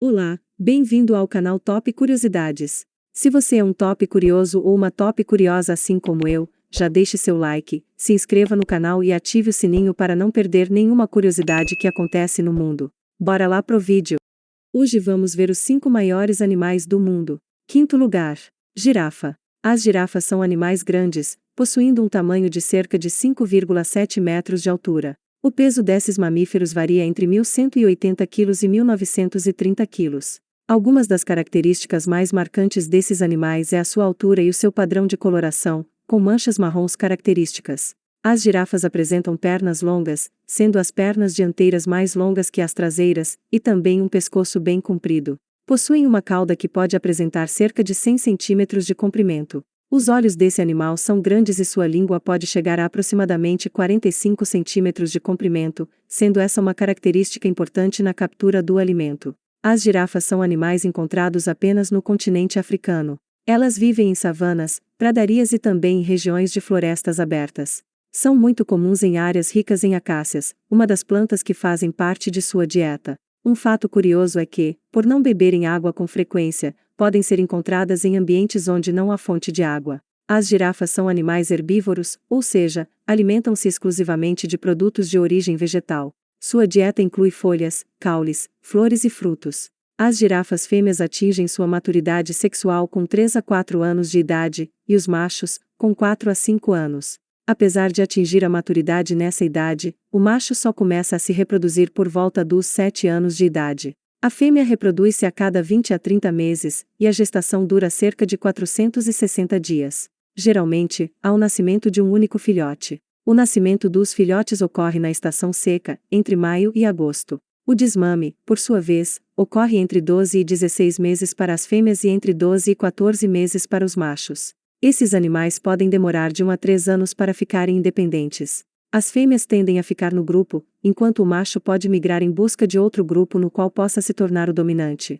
Olá, bem-vindo ao canal Top Curiosidades. Se você é um top curioso ou uma top curiosa assim como eu, já deixe seu like, se inscreva no canal e ative o sininho para não perder nenhuma curiosidade que acontece no mundo. Bora lá pro vídeo! Hoje vamos ver os 5 maiores animais do mundo. Quinto lugar: girafa. As girafas são animais grandes, possuindo um tamanho de cerca de 5,7 metros de altura. O peso desses mamíferos varia entre 1.180 kg e 1.930 kg. Algumas das características mais marcantes desses animais é a sua altura e o seu padrão de coloração, com manchas marrons características. As girafas apresentam pernas longas, sendo as pernas dianteiras mais longas que as traseiras, e também um pescoço bem comprido. Possuem uma cauda que pode apresentar cerca de 100 centímetros de comprimento. Os olhos desse animal são grandes e sua língua pode chegar a aproximadamente 45 centímetros de comprimento, sendo essa uma característica importante na captura do alimento. As girafas são animais encontrados apenas no continente africano. Elas vivem em savanas, pradarias e também em regiões de florestas abertas. São muito comuns em áreas ricas em acácias, uma das plantas que fazem parte de sua dieta. Um fato curioso é que, por não beberem água com frequência, podem ser encontradas em ambientes onde não há fonte de água. As girafas são animais herbívoros, ou seja, alimentam-se exclusivamente de produtos de origem vegetal. Sua dieta inclui folhas, caules, flores e frutos. As girafas fêmeas atingem sua maturidade sexual com 3 a 4 anos de idade, e os machos, com 4 a 5 anos. Apesar de atingir a maturidade nessa idade, o macho só começa a se reproduzir por volta dos 7 anos de idade. A fêmea reproduz-se a cada 20 a 30 meses, e a gestação dura cerca de 460 dias. Geralmente, há o nascimento de um único filhote. O nascimento dos filhotes ocorre na estação seca, entre maio e agosto. O desmame, por sua vez, ocorre entre 12 e 16 meses para as fêmeas e entre 12 e 14 meses para os machos. Esses animais podem demorar de 1 a 3 anos para ficarem independentes. As fêmeas tendem a ficar no grupo, enquanto o macho pode migrar em busca de outro grupo no qual possa se tornar o dominante.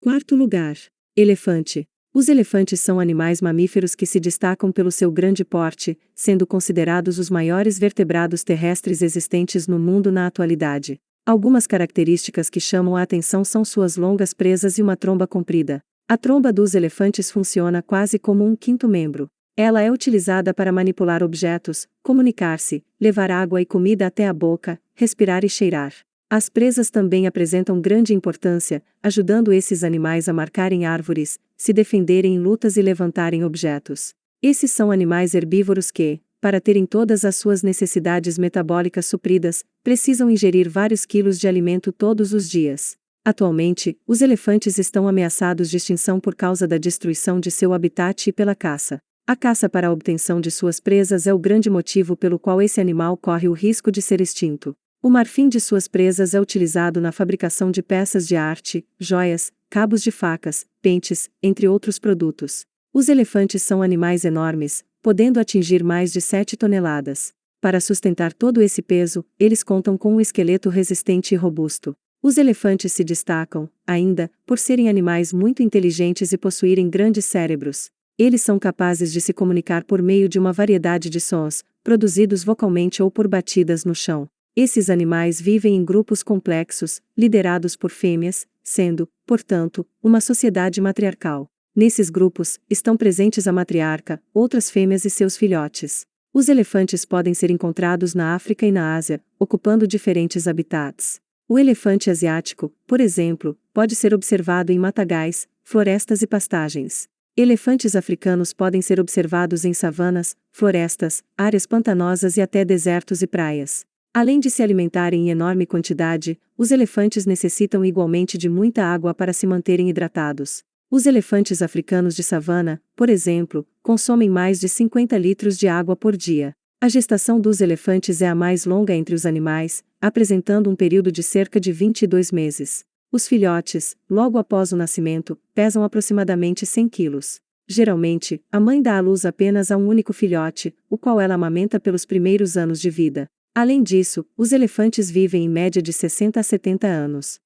Quarto lugar: elefante. Os elefantes são animais mamíferos que se destacam pelo seu grande porte, sendo considerados os maiores vertebrados terrestres existentes no mundo na atualidade. Algumas características que chamam a atenção são suas longas presas e uma tromba comprida. A tromba dos elefantes funciona quase como um quinto membro. Ela é utilizada para manipular objetos, comunicar-se, levar água e comida até a boca, respirar e cheirar. As presas também apresentam grande importância, ajudando esses animais a marcarem árvores, se defenderem em lutas e levantarem objetos. Esses são animais herbívoros que, para terem todas as suas necessidades metabólicas supridas, precisam ingerir vários quilos de alimento todos os dias. Atualmente, os elefantes estão ameaçados de extinção por causa da destruição de seu habitat e pela caça. A caça para a obtenção de suas presas é o grande motivo pelo qual esse animal corre o risco de ser extinto. O marfim de suas presas é utilizado na fabricação de peças de arte, joias, cabos de facas, pentes, entre outros produtos. Os elefantes são animais enormes, podendo atingir mais de 7 toneladas. Para sustentar todo esse peso, eles contam com um esqueleto resistente e robusto. Os elefantes se destacam, ainda, por serem animais muito inteligentes e possuírem grandes cérebros. Eles são capazes de se comunicar por meio de uma variedade de sons, produzidos vocalmente ou por batidas no chão. Esses animais vivem em grupos complexos, liderados por fêmeas, sendo, portanto, uma sociedade matriarcal. Nesses grupos, estão presentes a matriarca, outras fêmeas e seus filhotes. Os elefantes podem ser encontrados na África e na Ásia, ocupando diferentes habitats. O elefante asiático, por exemplo, pode ser observado em matagais, florestas e pastagens. Elefantes africanos podem ser observados em savanas, florestas, áreas pantanosas e até desertos e praias. Além de se alimentarem em enorme quantidade, os elefantes necessitam igualmente de muita água para se manterem hidratados. Os elefantes africanos de savana, por exemplo, consomem mais de 50 litros de água por dia. A gestação dos elefantes é a mais longa entre os animais, apresentando um período de cerca de 22 meses. Os filhotes, logo após o nascimento, pesam aproximadamente 100 quilos. Geralmente, a mãe dá à luz apenas a um único filhote, o qual ela amamenta pelos primeiros anos de vida. Além disso, os elefantes vivem em média de 60 a 70 anos.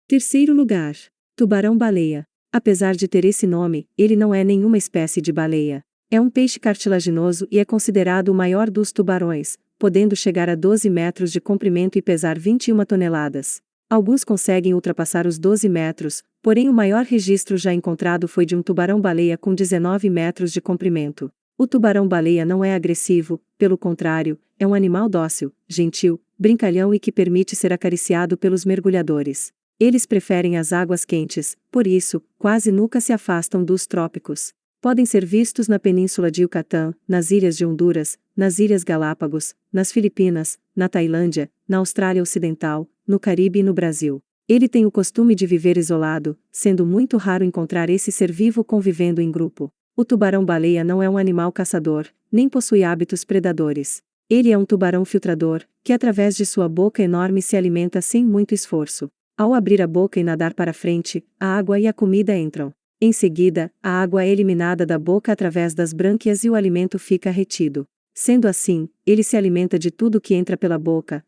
Terceiro lugar: tubarão-baleia. Apesar de ter esse nome, ele não é nenhuma espécie de baleia. É um peixe cartilaginoso e é considerado o maior dos tubarões, podendo chegar a 12 metros de comprimento e pesar 21 toneladas. Alguns conseguem ultrapassar os 12 metros, porém o maior registro já encontrado foi de um tubarão-baleia com 19 metros de comprimento. O tubarão-baleia não é agressivo, pelo contrário, é um animal dócil, gentil, brincalhão e que permite ser acariciado pelos mergulhadores. Eles preferem as águas quentes, por isso, quase nunca se afastam dos trópicos. Podem ser vistos na Península de Yucatán, nas Ilhas de Honduras, nas Ilhas Galápagos, nas Filipinas, na Tailândia, na Austrália Ocidental, no Caribe e no Brasil. Ele tem o costume de viver isolado, sendo muito raro encontrar esse ser vivo convivendo em grupo. O tubarão-baleia não é um animal caçador, nem possui hábitos predadores. Ele é um tubarão filtrador, que através de sua boca enorme se alimenta sem muito esforço. Ao abrir a boca e nadar para frente, a água e a comida entram. Em seguida, a água é eliminada da boca através das brânquias e o alimento fica retido. Sendo assim, ele se alimenta de tudo que entra pela boca.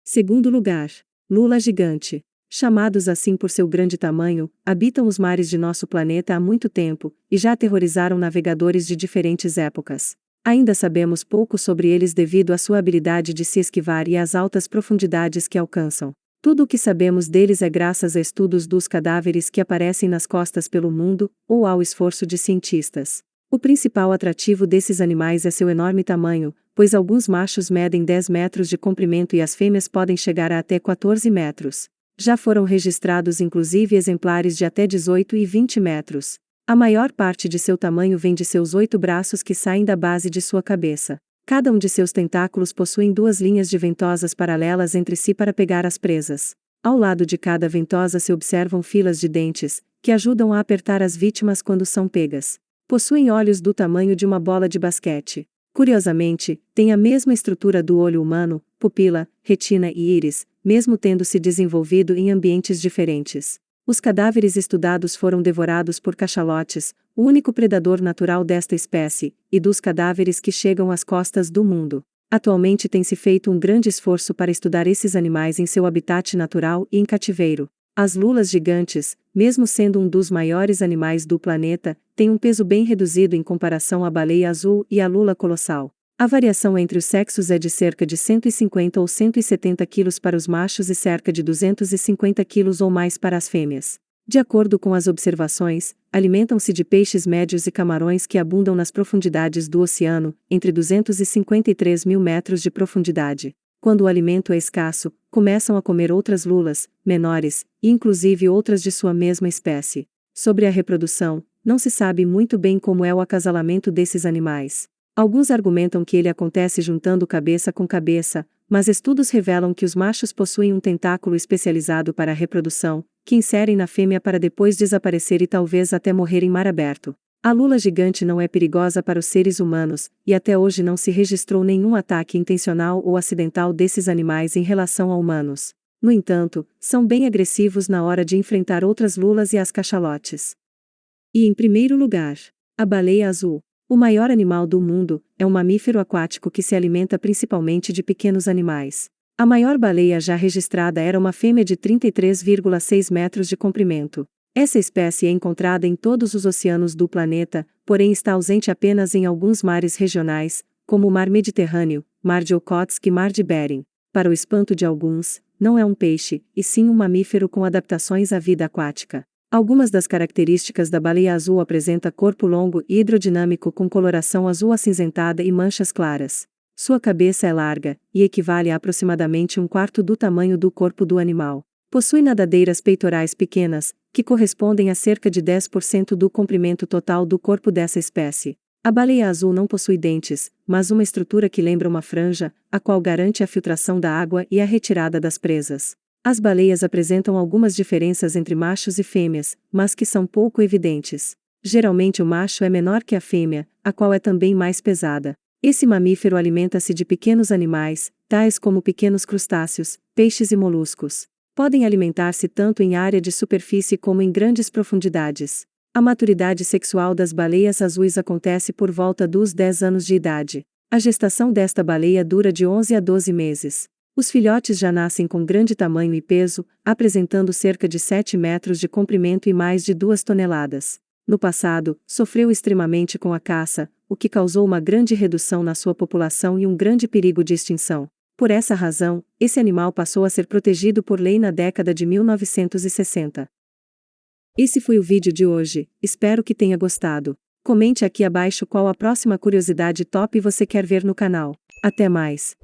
Segundo lugar, lula gigante. Chamados assim por seu grande tamanho, habitam os mares de nosso planeta há muito tempo, e já aterrorizaram navegadores de diferentes épocas. Ainda sabemos pouco sobre eles devido à sua habilidade de se esquivar e às altas profundidades que alcançam. Tudo o que sabemos deles é graças a estudos dos cadáveres que aparecem nas costas pelo mundo, ou ao esforço de cientistas. O principal atrativo desses animais é seu enorme tamanho, pois alguns machos medem 10 metros de comprimento e as fêmeas podem chegar a até 14 metros. Já foram registrados inclusive exemplares de até 18 e 20 metros. A maior parte de seu tamanho vem de seus 8 braços que saem da base de sua cabeça. Cada um de seus tentáculos possui 2 linhas de ventosas paralelas entre si para pegar as presas. Ao lado de cada ventosa se observam filas de dentes, que ajudam a apertar as vítimas quando são pegas. Possuem olhos do tamanho de uma bola de basquete. Curiosamente, têm a mesma estrutura do olho humano, pupila, retina e íris, mesmo tendo se desenvolvido em ambientes diferentes. Os cadáveres estudados foram devorados por cachalotes, o único predador natural desta espécie, e dos cadáveres que chegam às costas do mundo. Atualmente tem-se feito um grande esforço para estudar esses animais em seu habitat natural e em cativeiro. As lulas gigantes, mesmo sendo um dos maiores animais do planeta, têm um peso bem reduzido em comparação à baleia azul e à lula colossal. A variação entre os sexos é de cerca de 150 ou 170 quilos para os machos e cerca de 250 quilos ou mais para as fêmeas. De acordo com as observações, alimentam-se de peixes médios e camarões que abundam nas profundidades do oceano, entre 253 mil metros de profundidade. Quando o alimento é escasso, começam a comer outras lulas, menores, e inclusive outras de sua mesma espécie. Sobre a reprodução, não se sabe muito bem como é o acasalamento desses animais. Alguns argumentam que ele acontece juntando cabeça com cabeça, mas estudos revelam que os machos possuem um tentáculo especializado para a reprodução, que inserem na fêmea para depois desaparecer e talvez até morrer em mar aberto. A lula gigante não é perigosa para os seres humanos, e até hoje não se registrou nenhum ataque intencional ou acidental desses animais em relação a humanos. No entanto, são bem agressivos na hora de enfrentar outras lulas e as cachalotes. E em primeiro lugar, a baleia azul. O maior animal do mundo, é um mamífero aquático que se alimenta principalmente de pequenos animais. A maior baleia já registrada era uma fêmea de 33,6 metros de comprimento. Essa espécie é encontrada em todos os oceanos do planeta, porém está ausente apenas em alguns mares regionais, como o Mar Mediterrâneo, Mar de Okhotsk e Mar de Bering. Para o espanto de alguns, não é um peixe, e sim um mamífero com adaptações à vida aquática. Algumas das características da baleia azul apresenta corpo longo e hidrodinâmico com coloração azul acinzentada e manchas claras. Sua cabeça é larga, e equivale a aproximadamente 1/4 do tamanho do corpo do animal. Possui nadadeiras peitorais pequenas, que correspondem a cerca de 10% do comprimento total do corpo dessa espécie. A baleia azul não possui dentes, mas uma estrutura que lembra uma franja, a qual garante a filtração da água e a retirada das presas. As baleias apresentam algumas diferenças entre machos e fêmeas, mas que são pouco evidentes. Geralmente o macho é menor que a fêmea, a qual é também mais pesada. Esse mamífero alimenta-se de pequenos animais, tais como pequenos crustáceos, peixes e moluscos. Podem alimentar-se tanto em área de superfície como em grandes profundidades. A maturidade sexual das baleias azuis acontece por volta dos 10 anos de idade. A gestação desta baleia dura de 11 a 12 meses. Os filhotes já nascem com grande tamanho e peso, apresentando cerca de 7 metros de comprimento e mais de 2 toneladas. No passado, sofreu extremamente com a caça, o que causou uma grande redução na sua população e um grande perigo de extinção. Por essa razão, esse animal passou a ser protegido por lei na década de 1960. Esse foi o vídeo de hoje, espero que tenha gostado. Comente aqui abaixo qual a próxima curiosidade top você quer ver no canal. Até mais!